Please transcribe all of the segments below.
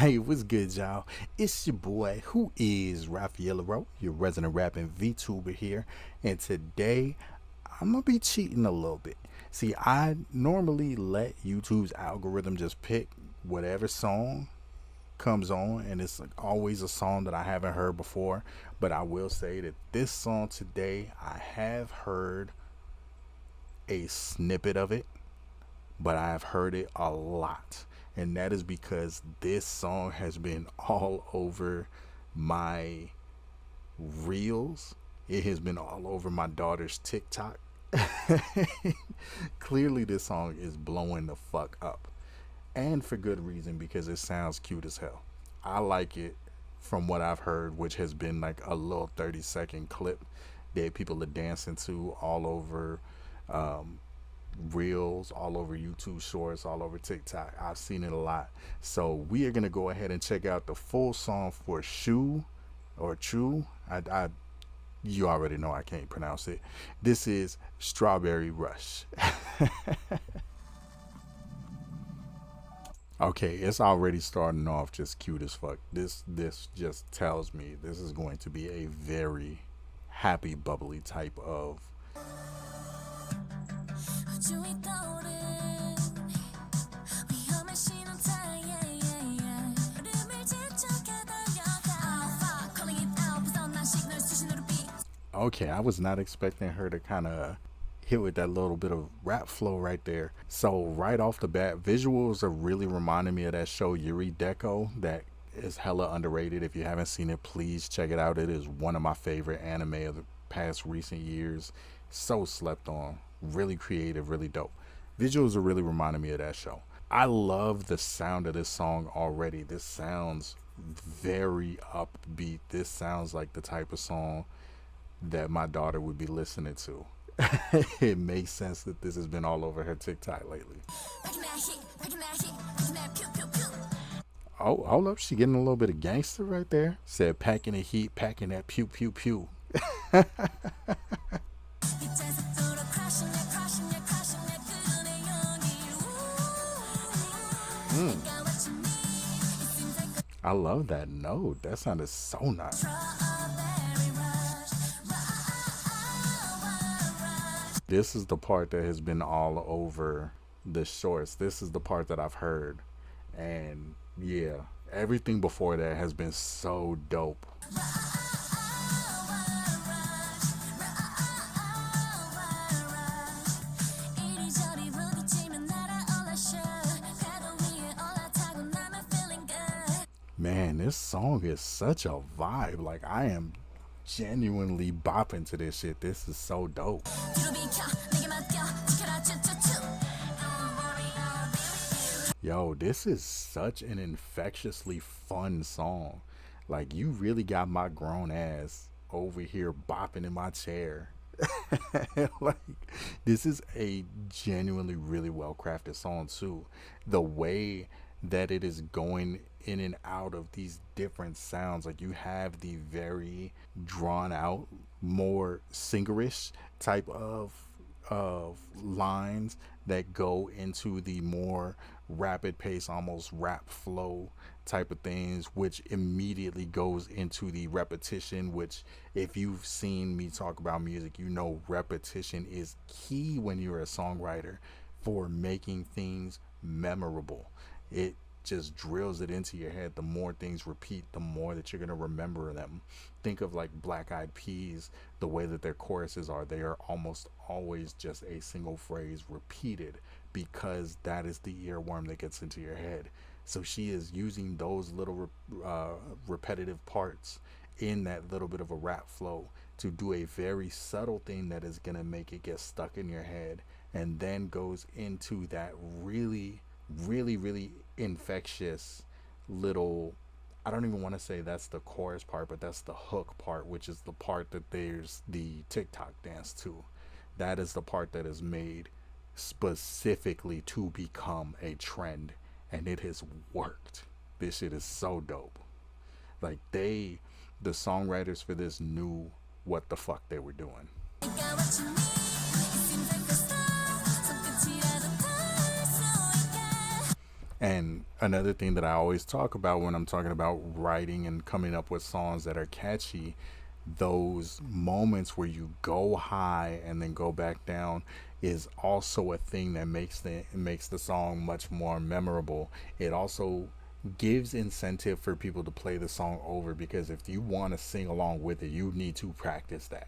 Hey, what's good, y'all? It's your boy, who is Raphael Leraux, your resident rapping VTuber here, and today I'm gonna be cheating a little bit. See, I normally let YouTube's algorithm just pick whatever song comes on, and it's like always a song that I haven't heard before. But I will say that this song today, I have heard a snippet of it, but I have heard it a lot. And that is because this song has been all over my reels. It has been all over my daughter's TikTok. Clearly, this song is blowing the fuck up. And for good reason, because it sounds cute as hell. I like it from what I've heard, which has been like a little 30-second clip that people are dancing to all over um, reels, all over YouTube shorts, all over TikTok. I've seen it a lot. So we are gonna go ahead and check out the full song for Chuu or Chuu. You already know I can't pronounce it. This is Strawberry Rush. Okay, it's already starting off just cute as fuck. This just tells me this is going to be a very happy, bubbly type of. Okay, I was not expecting her to kind of hit with that little bit of rap flow right there. So right off the bat, visuals are really reminding me of that show Yuri Deco that is hella underrated. If you haven't seen it, please check it out. It is one of my favorite anime of the past recent years. So slept on, really creative, really dope. Visuals are really reminding me of that show. I love the sound of this song already. This sounds very upbeat. This sounds like the type of song that my daughter would be listening to. It makes sense that this has been all over her TikTok lately. Oh, hold up. She getting a little bit of gangster right there. Said packing the heat, packing that pew pew pew. I love that note. That sounded so nice. This is the part that has been all over the shorts. This is the part that I've heard. And yeah, everything before that has been so dope. Man, this song is such a vibe. Like, I am genuinely bopping to this shit. This is so dope. Yo, this is such an infectiously fun song. Like, you really got my grown ass over here bopping in my chair. Like, this is a genuinely really well crafted song too. The way that it is going in and out of these different sounds, like you have the very drawn out, more singerish type of lines that go into the more rapid pace, almost rap flow type of things, which immediately goes into the repetition, which if you've seen me talk about music, you know repetition is key when you're a songwriter for making things memorable. It just drills it into your head. The more things repeat, the more that you're going to remember them. Think of like Black Eyed Peas, the way that their choruses are. They are almost always just a single phrase repeated because that is the earworm that gets into your head. So she is using those little repetitive parts in that little bit of a rap flow to do a very subtle thing that is going to make it get stuck in your head, and then goes into that really, really, really infectious little, I don't even want to say that's the chorus part, but that's the hook part, which is the part that there's the TikTok dance to. That is the part that is made specifically to become a trend, and it has worked. This shit is so dope. Like, the songwriters for this knew what the fuck they were doing. And another thing that I always talk about when I'm talking about writing and coming up with songs that are catchy, those moments where you go high and then go back down is also a thing that makes the song much more memorable. It also gives incentive for people to play the song over, because if you want to sing along with it, you need to practice that.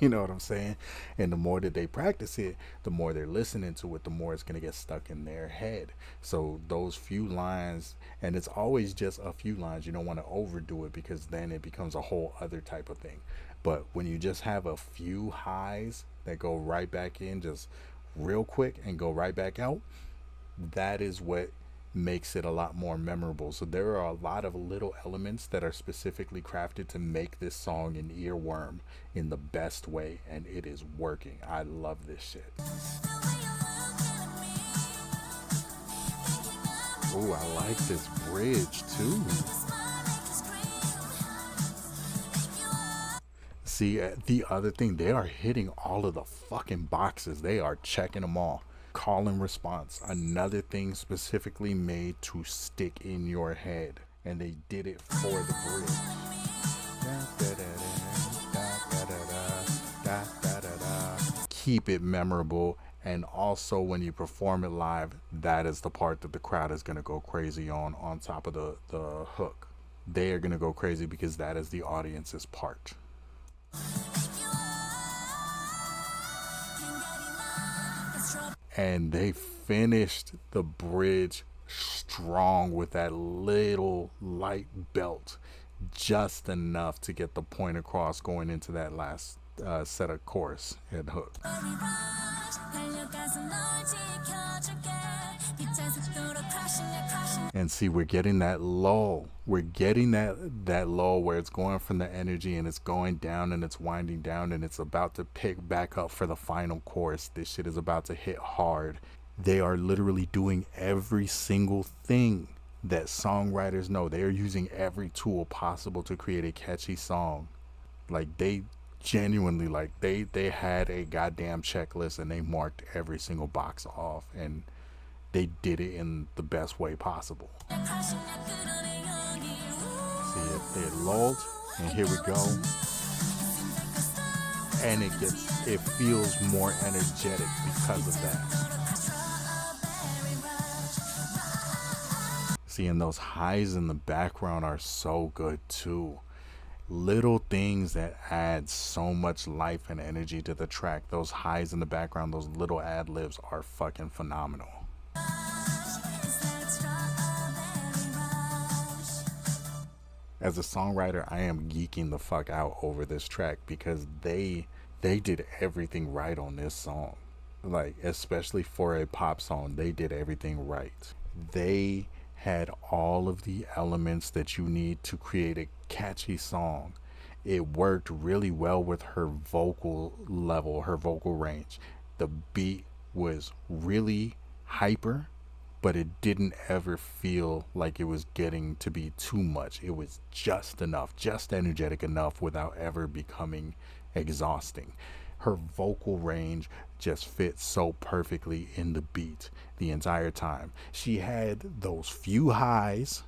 You know what I'm saying? And the more that they practice it, the more they're listening to it, the more it's going to get stuck in their head. So those few lines, and it's always just a few lines, you don't want to overdo it, because then it becomes a whole other type of thing. But when you just have a few highs that go right back in just real quick and go right back out, that is what makes it a lot more memorable. So there are a lot of little elements that are specifically crafted to make this song an earworm in the best way, and it is working. I love this shit. Oh, I like this bridge too. See, the other thing, they are hitting all of the fucking boxes. They are checking them all. Call and response, another thing specifically made to stick in your head, and they did it for the bridge. Keep it memorable, and also when you perform it live, that is the part that the crowd is going to go crazy on top of the hook. They are going to go crazy because that is the audience's part. And they finished the bridge strong with that little light belt, just enough to get the point across going into that last set of chorus and hook. And see, we're getting that lull. We're getting that lull where it's going from the energy and it's going down and it's winding down and it's about to pick back up for the final chorus. This shit is about to hit hard. They are literally doing every single thing that songwriters know. They are using every tool possible to create a catchy song. Like, they genuinely, like, they had a goddamn checklist and they marked every single box off, and they did it in the best way possible. See, it lulled, and here we go. And it feels more energetic because of that. See, and those highs in the background are so good too. Little things that add so much life and energy to the track. Those highs in the background, those little ad libs are fucking phenomenal. As a songwriter, I am geeking the fuck out over this track because they did everything right on this song. Like, especially for a pop song, they did everything right. They had all of the elements that you need to create a catchy song. It worked really well with her vocal level, her vocal range. The beat was really hyper, but it didn't ever feel like it was getting to be too much. It was just enough, just energetic enough without ever becoming exhausting. Her vocal range just fits so perfectly in the beat the entire time. She had those few highs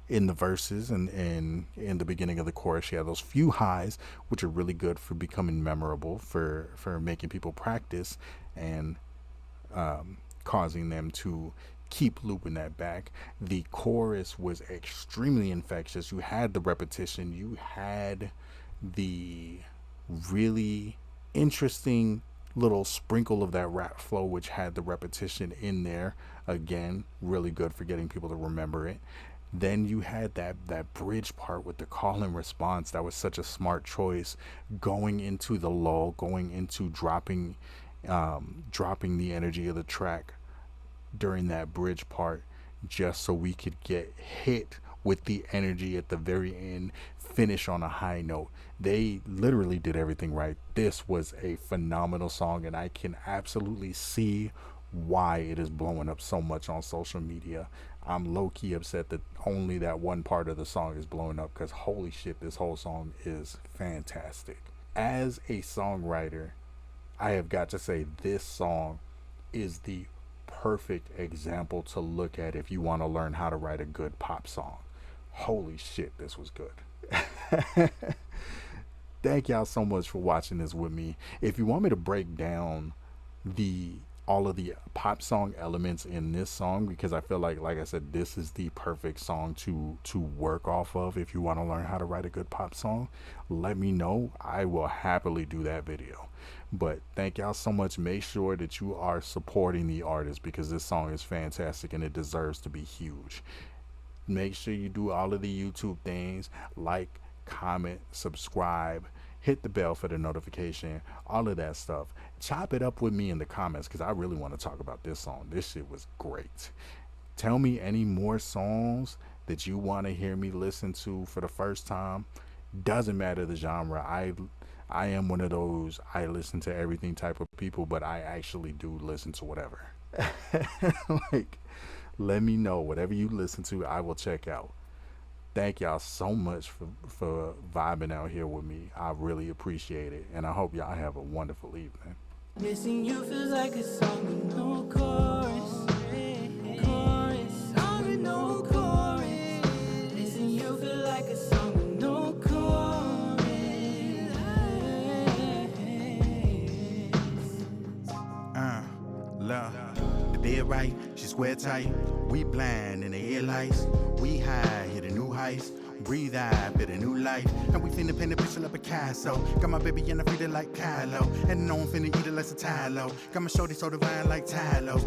in the verses and in the beginning of the chorus. She had those few highs, which are really good for becoming memorable, for making people practice and causing them to keep looping that back. The chorus was extremely infectious. You had the repetition. You had the really interesting little sprinkle of that rap flow, which had the repetition in there. Again, really good for getting people to remember it. Then you had that bridge part with the call and response. That was such a smart choice, going into the lull, going into dropping the energy of the track during that bridge part, just so we could get hit with the energy at the very end, finish on a high note. They literally did everything right. This was a phenomenal song, and I can absolutely see why it is blowing up so much on social media. I'm low-key upset that only that one part of the song is blowing up, because holy shit, this whole song is fantastic. As a songwriter, I have got to say this song is the perfect example to look at if you want to learn how to write a good pop song. Holy shit, this was good. Thank y'all so much for watching this with me. If you want me to break down the all of the pop song elements in this song, because I feel like I said, this is the perfect song to work off of if you want to learn how to write a good pop song, let me know. I will happily do that video. But thank y'all so much. Make sure that you are supporting the artist, because this song is fantastic and it deserves to be huge. Make sure you do all of the YouTube things, like, comment, subscribe, hit the bell for the notification, all of that stuff. Chop it up with me in the comments, because I really want to talk about this song. This shit was great. Tell me any more songs that you want to hear me listen to for the first time. Doesn't matter the genre. I am one of those I listen to everything type of people, but I actually do listen to whatever. Like, let me know whatever you listen to, I will check out. Thank y'all so much for vibing out here with me. I really appreciate it, and I hope y'all have a wonderful evening. Missing you feels like a song with no chorus. Song with no chorus. Missing you feel like a song with no chorus. Love, the bed right, she square tight. We blind in the headlights. We high, hit a new heights. Breathe out, bit a new life. And we finna paint a picture like Picasso. Got my baby and I feed it like Kylo. And know I'm finna eat it like a Tylo. Got my shorty so divine like Tylo.